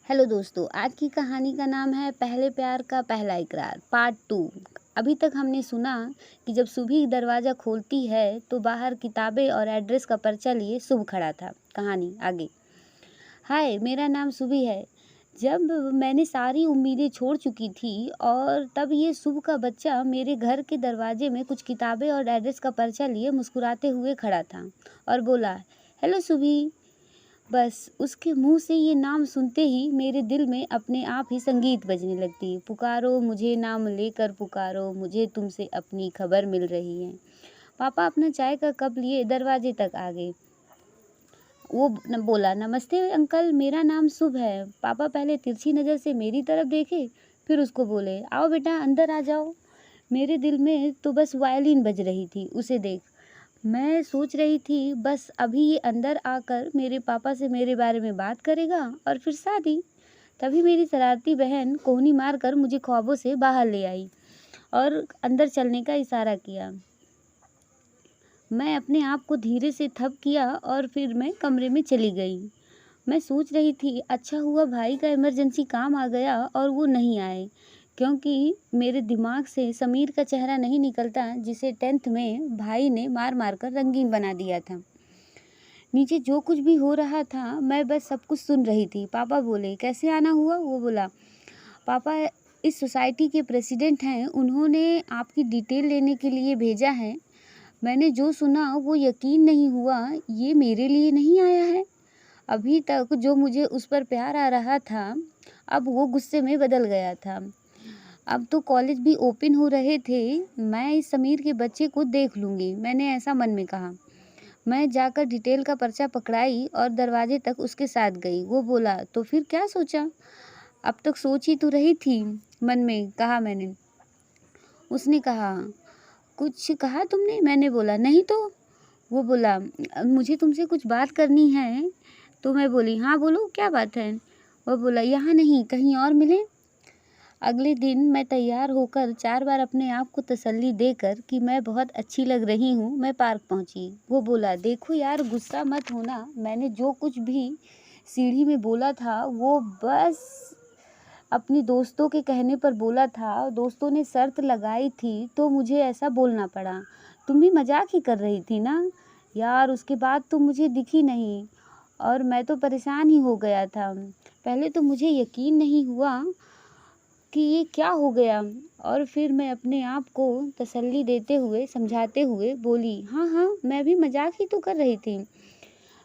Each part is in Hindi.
हेलो दोस्तों, आज की कहानी का नाम है पहले प्यार का पहला इकरार पार्ट 2। अभी तक हमने सुना कि जब सुभी दरवाज़ा खोलती है तो बाहर किताबें और एड्रेस का पर्चा लिए शुभ खड़ा था। कहानी आगे। हाय, मेरा नाम सुभी है। जब मैंने सारी उम्मीदें छोड़ चुकी थी और तब ये शुभ का बच्चा मेरे घर के दरवाजे में कुछ किताबें और एड्रेस का पर्चा लिए मुस्कुराते हुए खड़ा था और बोला, हेलो सुभी। बस उसके मुंह से ये नाम सुनते ही मेरे दिल में अपने आप ही संगीत बजने लगती। पुकारो मुझे, नाम लेकर पुकारो मुझे, तुमसे अपनी खबर मिल रही है। पापा अपना चाय का कप लिए दरवाजे तक आ गए। वो बोला, नमस्ते अंकल, मेरा नाम शुभ है। पापा पहले तिरछी नज़र से मेरी तरफ देखे, फिर उसको बोले, आओ बेटा अंदर आ जाओ। मेरे दिल में तो बस वायलिन बज रही थी उसे देख। मैं सोच रही थी बस अभी ये अंदर आकर मेरे पापा से मेरे बारे में बात करेगा और फिर शादी। तभी मेरी शरारती बहन कोहनी मारकर मुझे ख्वाबों से बाहर ले आई और अंदर चलने का इशारा किया। मैं अपने आप को धीरे से थप किया और फिर मैं कमरे में चली गई। मैं सोच रही थी अच्छा हुआ भाई का इमरजेंसी काम आ गया और वो नहीं आए, क्योंकि मेरे दिमाग से समीर का चेहरा नहीं निकलता जिसे 10th में भाई ने मार मार कर रंगीन बना दिया था। नीचे जो कुछ भी हो रहा था मैं बस सब कुछ सुन रही थी। पापा बोले, कैसे आना हुआ? वो बोला, पापा इस सोसाइटी के प्रेसिडेंट हैं, उन्होंने आपकी डिटेल लेने के लिए भेजा है। मैंने जो सुना वो यकीन नहीं हुआ, ये मेरे लिए नहीं आया है। अभी तक जो मुझे उस पर प्यार आ रहा था अब वो गुस्से में बदल गया था। अब तो कॉलेज भी ओपन हो रहे थे, मैं इस समीर के बच्चे को देख लूँगी, मैंने ऐसा मन में कहा। मैं जाकर डिटेल का पर्चा पकड़ाई और दरवाजे तक उसके साथ गई। वो बोला, तो फिर क्या सोचा? अब तक सोच ही तो रही थी, मन में कहा मैंने। उसने कहा, कुछ कहा तुमने? मैंने बोला, नहीं तो। वो बोला, मुझे तुमसे कुछ बात करनी है। तो मैं बोली, हाँ बोलो, क्या बात है? वो बोला, यहाँ नहीं कहीं और मिले। अगले दिन मैं तैयार होकर 4 बार अपने आप को तसल्ली देकर कि मैं बहुत अच्छी लग रही हूँ मैं पार्क पहुँची। वो बोला, देखो यार गुस्सा मत होना, मैंने जो कुछ भी सीढ़ी में बोला था वो बस अपनी दोस्तों के कहने पर बोला था। दोस्तों ने शर्त लगाई थी तो मुझे ऐसा बोलना पड़ा। तुम भी मजाक ही कर रही थी ना यार। उसके बाद तुम मुझे दिखी नहीं और मैं तो परेशान ही हो गया था। पहले तो मुझे यकीन नहीं हुआ कि ये क्या हो गया, और फिर मैं अपने आप को तसल्ली देते हुए समझाते हुए बोली, हाँ हाँ मैं भी मजाक ही तो कर रही थी।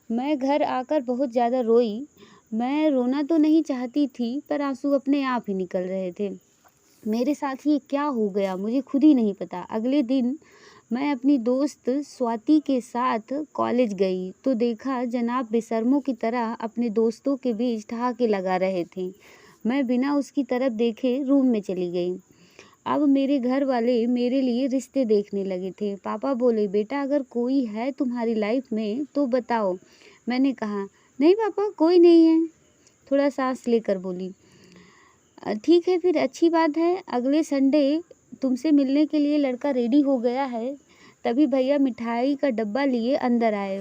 मैं घर आकर बहुत ज़्यादा रोई। मैं रोना तो नहीं चाहती थी पर आंसू अपने आप ही निकल रहे थे। मेरे साथ ये क्या हो गया मुझे खुद ही नहीं पता। अगले दिन मैं अपनी दोस्त स्वाति के साथ कॉलेज गई तो देखा जनाब बेशर्मों की तरह अपने दोस्तों के बीच ठहाके लगा रहे थे। मैं बिना उसकी तरफ देखे रूम में चली गई। अब मेरे घर वाले मेरे लिए रिश्ते देखने लगे थे। पापा बोले, बेटा अगर कोई है तुम्हारी लाइफ में तो बताओ। मैंने कहा, नहीं पापा कोई नहीं है। थोड़ा सांस लेकर बोली, ठीक है फिर अच्छी बात है। अगले संडे तुमसे मिलने के लिए लड़का रेडी हो गया है। तभी भैया मिठाई का डब्बा लिए अंदर आए।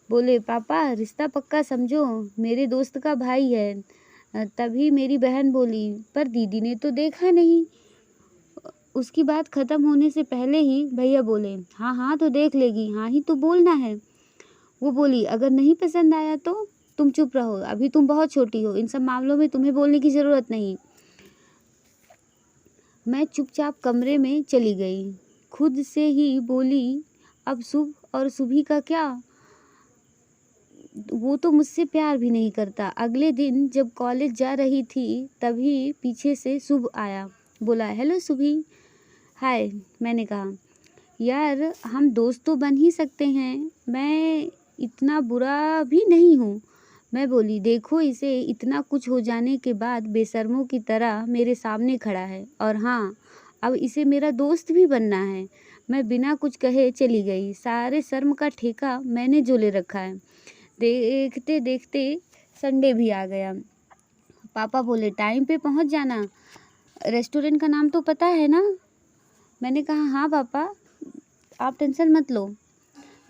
बोले, पापा रिश्ता पक्का समझो, मेरे दोस्त का भाई है। तभी मेरी बहन बोली, पर दीदी ने तो देखा नहीं। उसकी बात खत्म होने से पहले ही भैया बोले, हाँ हाँ तो देख लेगी, हाँ ही तो बोलना है। वो बोली, अगर नहीं पसंद आया तो तुम चुप रहो, अभी तुम बहुत छोटी हो, इन सब मामलों में तुम्हें बोलने की ज़रूरत नहीं। मैं चुपचाप कमरे में चली गई। खुद से ही बोली, अब शुभ और सुभी का क्या? वो तो मुझसे प्यार भी नहीं करता। अगले दिन जब कॉलेज जा रही थी तभी पीछे से शुभ आया। बोला, हेलो सुभी। हाय, मैंने कहा, यार हम दोस्त तो बन ही सकते हैं, मैं इतना बुरा भी नहीं हूँ। मैं बोली, देखो इसे इतना कुछ हो जाने के बाद बेशर्मों की तरह मेरे सामने खड़ा है और हाँ अब इसे मेरा दोस्त भी बनना है। मैं बिना कुछ कहे चली गई। सारे शर्म का ठेका मैंने जो ले रखा है। देखते देखते संडे भी आ गया। पापा बोले, टाइम पे पहुँच जाना, रेस्टोरेंट का नाम तो पता है ना? मैंने कहा, हाँ पापा आप टेंशन मत लो।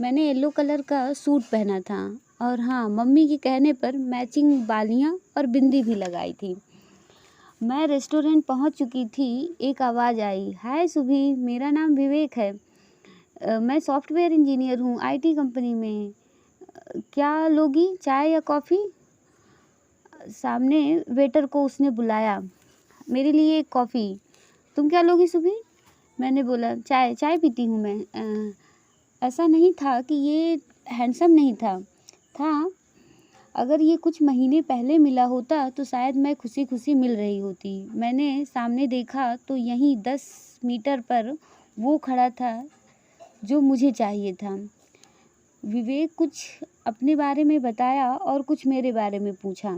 मैंने येलो कलर का सूट पहना था और हाँ, मम्मी के कहने पर मैचिंग बालियाँ और बिंदी भी लगाई थी। मैं रेस्टोरेंट पहुंच चुकी थी। एक आवाज़ आई, हाय सुभी, मेरा नाम विवेक है। मैं सॉफ्टवेयर इंजीनियर हूँ आईटी कंपनी में। क्या लोगी, चाय या कॉफ़ी? सामने वेटर को उसने बुलाया। मेरे लिए एक कॉफ़ी। तुम क्या लोगी सुभी? मैंने बोला, चाय चाय पीती हूँ मैं। ऐसा नहीं था कि ये हैंडसम नहीं था। अगर ये कुछ महीने पहले मिला होता तो शायद मैं खुशी खुशी मिल रही होती। मैंने सामने देखा तो यहीं 10 मीटर पर वो खड़ा था जो मुझे चाहिए था। विवेक कुछ अपने बारे में बताया और कुछ मेरे बारे में पूछा।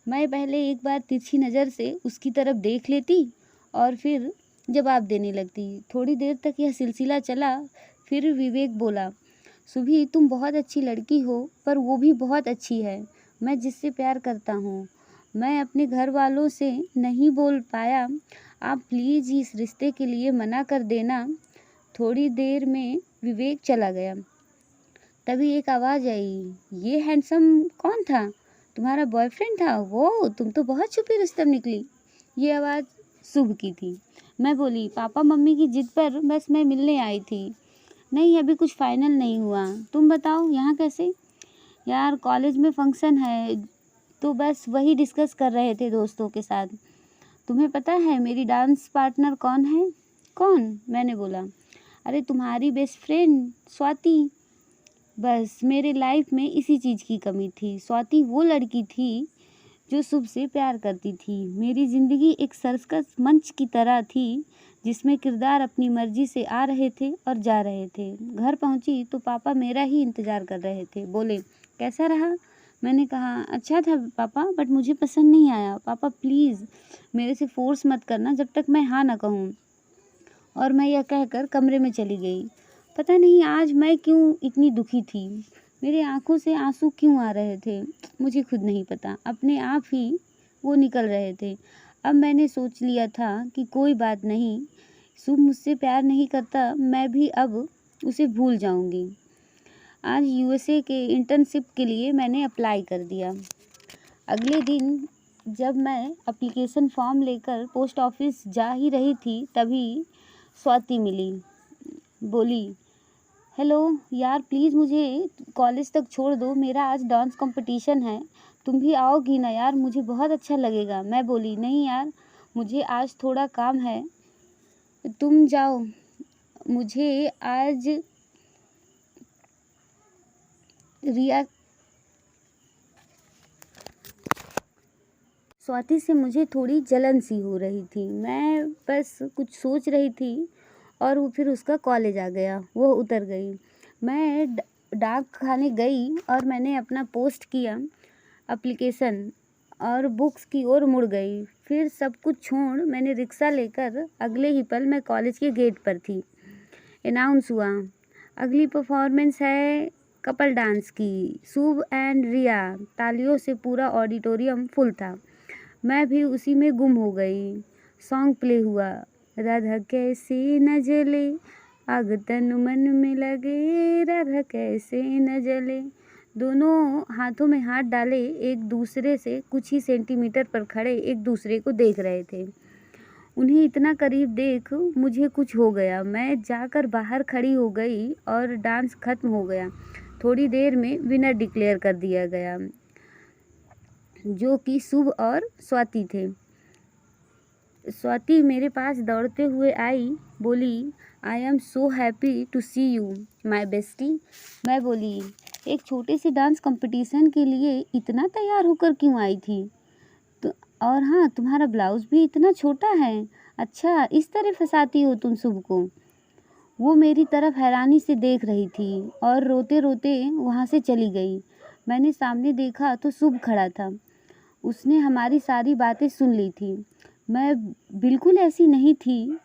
मैं पहले एक बार तिरछी नज़र से उसकी तरफ देख लेती और फिर जवाब देने लगती। थोड़ी देर तक यह सिलसिला चला। फिर विवेक बोला, सुभी तुम बहुत अच्छी लड़की हो, पर वो भी बहुत अच्छी है, मैं जिससे प्यार करता हूँ। मैं अपने घर वालों से नहीं बोल पाया। आप प्लीज़ इस रिश्ते के लिए मना कर देना। थोड़ी देर में विवेक चला गया। तभी एक आवाज़ आई, ये हैंडसम कौन था? तुम्हारा बॉयफ्रेंड था वो? तुम तो बहुत छुपी रुस्तम निकली। ये आवाज़ शुभ की थी। मैं बोली, पापा मम्मी की जिद पर बस मैं मिलने आई थी। नहीं, अभी कुछ फाइनल नहीं हुआ। तुम बताओ, यहाँ कैसे? यार कॉलेज में फंक्शन है तो बस वही डिस्कस कर रहे थे दोस्तों के साथ। तुम्हें पता है मेरी डांस पार्टनर कौन है? कौन? मैंने बोला, अरे तुम्हारी बेस्ट फ्रेंड स्वाति। बस मेरे लाइफ में इसी चीज़ की कमी थी। स्वाति वो लड़की थी जो शुभ से प्यार करती थी। मेरी ज़िंदगी एक सर्कस मंच की तरह थी जिसमें किरदार अपनी मर्जी से आ रहे थे और जा रहे थे। घर पहुंची तो पापा मेरा ही इंतज़ार कर रहे थे। बोले, कैसा रहा? मैंने कहा, अच्छा था पापा, बट मुझे पसंद नहीं आया। पापा प्लीज़ मेरे से फोर्स मत करना जब तक मैं हाँ ना कहूँ। और मैं यह कहकर कमरे में चली गई। पता नहीं आज मैं क्यों इतनी दुखी थी। मेरे आंखों से आंसू क्यों आ रहे थे, मुझे खुद नहीं पता। अपने आप ही वो निकल रहे थे। अब मैंने सोच लिया था कि कोई बात नहीं, शुभ मुझसे प्यार नहीं करता, मैं भी अब उसे भूल जाऊंगी। आज यूएसए के इंटर्नशिप के लिए मैंने अप्लाई कर दिया। अगले दिन जब मैं एप्लीकेशन फॉर्म लेकर पोस्ट ऑफिस जा ही रही थी तभी स्वाति मिली। बोली, हेलो यार, प्लीज़ मुझे कॉलेज तक छोड़ दो, मेरा आज डांस कंपटीशन है। तुम भी आओगी ना यार, मुझे बहुत अच्छा लगेगा। मैं बोली, नहीं यार, मुझे आज थोड़ा काम है, तुम जाओ। मुझे आज रिया स्वाति से मुझे थोड़ी जलन सी हो रही थी। मैं बस कुछ सोच रही थी और वो फिर उसका कॉलेज आ गया, वो उतर गई। मैं डाक खाने गई और मैंने अपना पोस्ट किया एप्लीकेशन और बुक्स की ओर मुड़ गई। फिर सब कुछ छोड़ मैंने रिक्शा लेकर अगले ही पल मैं कॉलेज के गेट पर थी। अनाउंस हुआ, अगली परफॉर्मेंस है कपल डांस की, शुभ एंड रिया। तालियों से पूरा ऑडिटोरियम फुल था। मैं भी उसी में गुम हो गई। सॉन्ग प्ले हुआ, राधा कैसे न जले, आग तन मन में लगे, राधा कैसे न जले। दोनों हाथों में हाथ डाले एक दूसरे से कुछ ही सेंटीमीटर पर खड़े एक दूसरे को देख रहे थे। उन्हें इतना करीब देख मुझे कुछ हो गया। मैं जाकर बाहर खड़ी हो गई और डांस खत्म हो गया। थोड़ी देर में विनर डिक्लेयर कर दिया गया, जो कि शुभ और स्वाति थे। स्वाति मेरे पास दौड़ते हुए आई, बोली, I am so happy to see you my bestie. मैं बोली, एक छोटे से डांस कंपटीशन के लिए इतना तैयार होकर क्यों आई थी? तो और हाँ, तुम्हारा ब्लाउज भी इतना छोटा है। अच्छा, इस तरह फंसाती हो तुम शुभ को? वो मेरी तरफ हैरानी से देख रही थी और रोते रोते वहाँ से चली गई। मैंने सामने देखा तो शुभ खड़ा था। उसने हमारी सारी बातें सुन ली थी। मैं बिल्कुल ऐसी नहीं थी।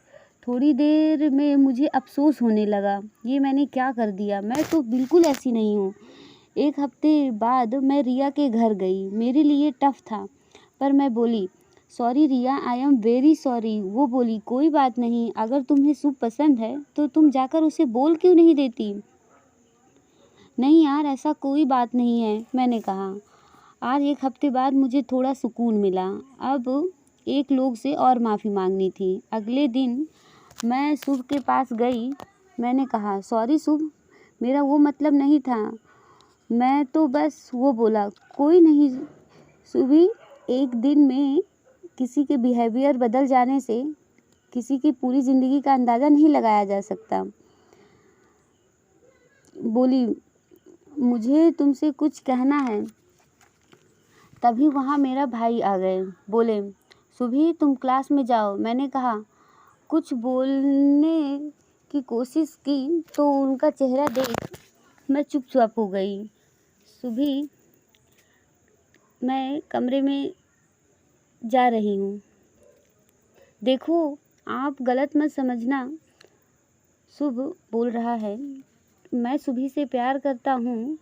थोड़ी देर में मुझे अफसोस होने लगा, ये मैंने क्या कर दिया, मैं तो बिल्कुल ऐसी नहीं हूँ। एक हफ्ते बाद मैं रिया के घर गई। मेरे लिए टफ था, पर मैं बोली, sorry Riya, I am very sorry. वो बोली, कोई बात नहीं, अगर तुम्हें शुभ पसंद है तो तुम जाकर उसे बोल क्यों नहीं देती? नहीं यार, ऐसा कोई बात नहीं है, मैंने कहा। आज 1 हफ्ते बाद मुझे थोड़ा सुकून मिला। अब एक लोग से और माफ़ी मांगनी थी। अगले दिन मैं शुभ के पास गई। मैंने कहा, सॉरी शुभ, मेरा वो मतलब नहीं था। मैं तो बस वो बोला, कोई नहीं शुभी, एक दिन में किसी के बिहेवियर बदल जाने से किसी की पूरी ज़िंदगी का अंदाज़ा नहीं लगाया जा सकता। बोली, मुझे तुमसे कुछ कहना है। तभी वहाँ मेरा भाई आ गए। बोले, शुभी तुम क्लास में जाओ। मैंने कहा, कुछ बोलने की कोशिश की तो उनका चेहरा देख मैं चुपचाप हो गई। शुभी, मैं कमरे में जा रही हूँ। देखो, आप गलत मत समझना। शुभ बोल रहा है, मैं शुभी से प्यार करता हूँ।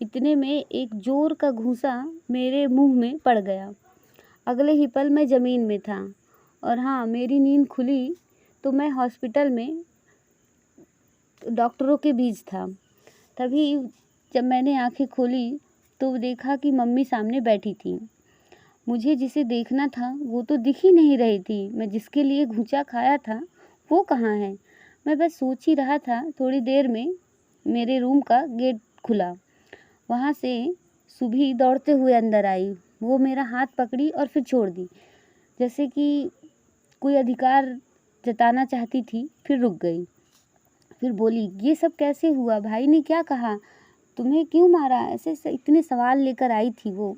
इतने में एक जोर का घूंसा मेरे मुंह में पड़ गया। अगले ही पल मैं ज़मीन में था। और हाँ, मेरी नींद खुली तो मैं हॉस्पिटल में डॉक्टरों के बीच था। तभी जब मैंने आंखें खोली तो देखा कि मम्मी सामने बैठी थी। मुझे जिसे देखना था वो तो दिख ही नहीं रही थी। मैं जिसके लिए घूंचा खाया था वो कहाँ है? मैं बस सोच ही रहा था। थोड़ी देर में मेरे रूम का गेट खुला। वहाँ से शुभी दौड़ते हुए अंदर आई। वो मेरा हाथ पकड़ी और फिर छोड़ दी, जैसे कि कोई अधिकार जताना चाहती थी। फिर रुक गई। फिर बोली, ये सब कैसे हुआ? भाई ने क्या कहा? तुम्हें क्यों मारा? ऐसे इतने सवाल लेकर आई थी वो।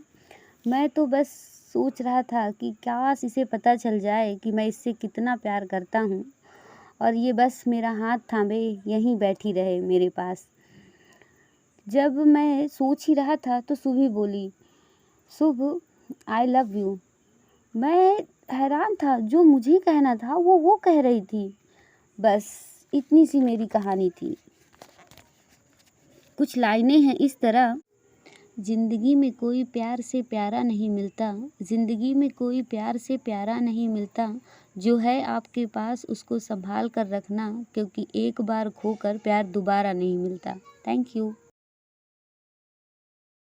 मैं तो बस सोच रहा था कि काश इसे पता चल जाए कि मैं इससे कितना प्यार करता हूँ और ये बस मेरा हाथ थामे यहीं बैठी रहे मेरे पास। जब मैं सोच ही रहा था तो शुभी बोली, शुभ, आई लव यू। मैं हैरान था, जो मुझे कहना था वो कह रही थी। बस इतनी सी मेरी कहानी थी। कुछ लाइनें हैं इस तरह, ज़िंदगी में कोई प्यार से प्यारा नहीं मिलता, ज़िंदगी में कोई प्यार से प्यारा नहीं मिलता। जो है आपके पास उसको संभाल कर रखना, क्योंकि एक बार खोकर प्यार दोबारा नहीं मिलता। Thank you.